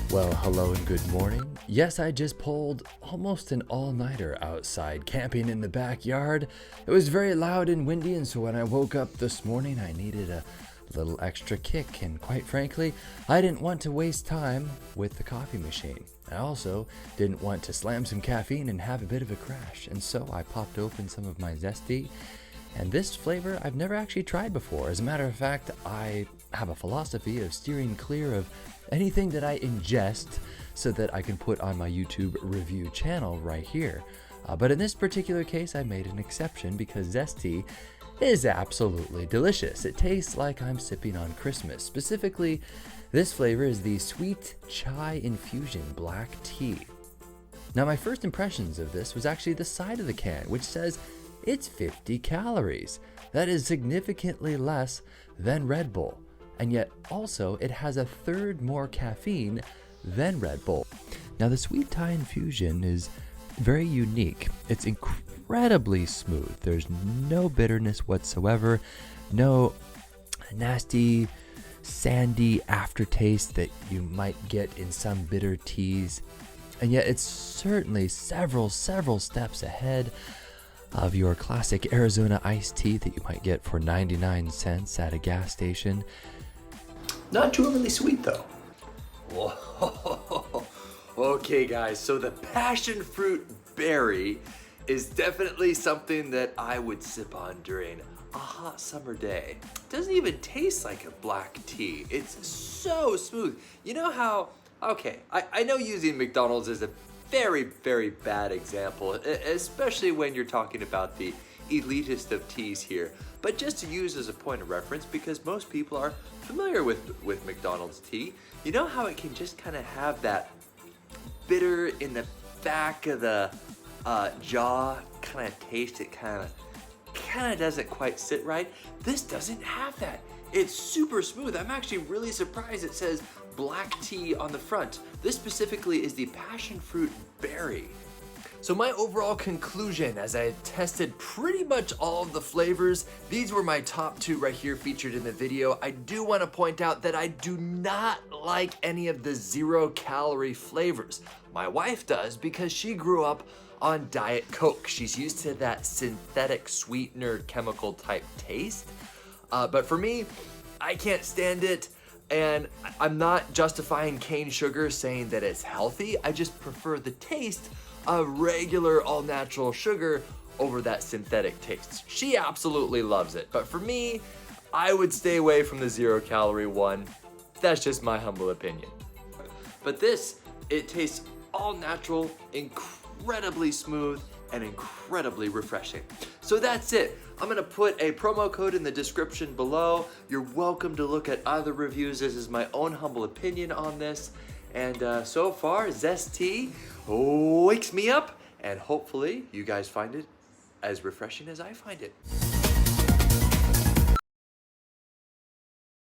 Well, hello and good morning. Yes, I just pulled almost an all-nighter outside, camping in the backyard. It was very loud and windy, and so when I woke up this morning, I needed a little extra kick, and quite frankly, I didn't want to waste time with the coffee machine. I also didn't want to slam some caffeine and have a bit of a crash, and so I popped open some of my Zesty, and this flavor I've never actually tried before. As a matter of fact, I have a philosophy of steering clear of anything that I ingest so that I can put on my YouTube review channel right here. But in this particular case, I made an exception because Zesty is absolutely delicious. It tastes like I'm sipping on Christmas. Specifically, this flavor is the Sweet Chai Infusion Black Tea. Now, my first impressions of this was actually the side of the can, which says it's 50 calories. That is significantly less than Red Bull. And yet also it has a third more caffeine than Red Bull. Now the Sweet Chai Infusion is very unique. It's incredibly smooth. There's no bitterness whatsoever, no nasty, sandy aftertaste that you might get in some bitter teas. And yet it's certainly several steps ahead of your classic Arizona iced tea that you might get for 99 cents at a gas station. Not too overly sweet though. Whoa. Okay guys, so the passion fruit berry is definitely something that I would sip on during a hot summer day. It doesn't even taste like a black tea. It's so smooth. You know how, okay, I know using McDonald's is a very bad example, especially when you're talking about the elitist of teas here, but just to use as a point of reference, because most people are familiar with McDonald's tea, you know how it can just kind of have that bitter in the back of the jaw kind of taste. It kind of doesn't quite sit right. This doesn't have that. It's super smooth. I'm actually really surprised it says black tea on the front. This specifically is the passion fruit berry. So my overall conclusion, as I tested pretty much all of the flavors, these were my top two right here featured in the video. I do want to point out that I do not like any of the 0-calorie flavors. My wife does because she grew up on Diet Coke. She's used to that synthetic sweetener chemical type taste. But for me, I can't stand it. And I'm not justifying cane sugar saying that it's healthy. I just prefer the taste of regular all-natural sugar over that synthetic taste. She absolutely loves it. But for me, I would stay away from the 0-calorie one. That's just my humble opinion. But this, it tastes all natural, incredibly smooth, and incredibly refreshing. So that's it. I'm gonna put a promo code in the description below. You're welcome to look at other reviews. This is my own humble opinion on this. And so far, Zest tea wakes me up, and hopefully you guys find it as refreshing as I find it.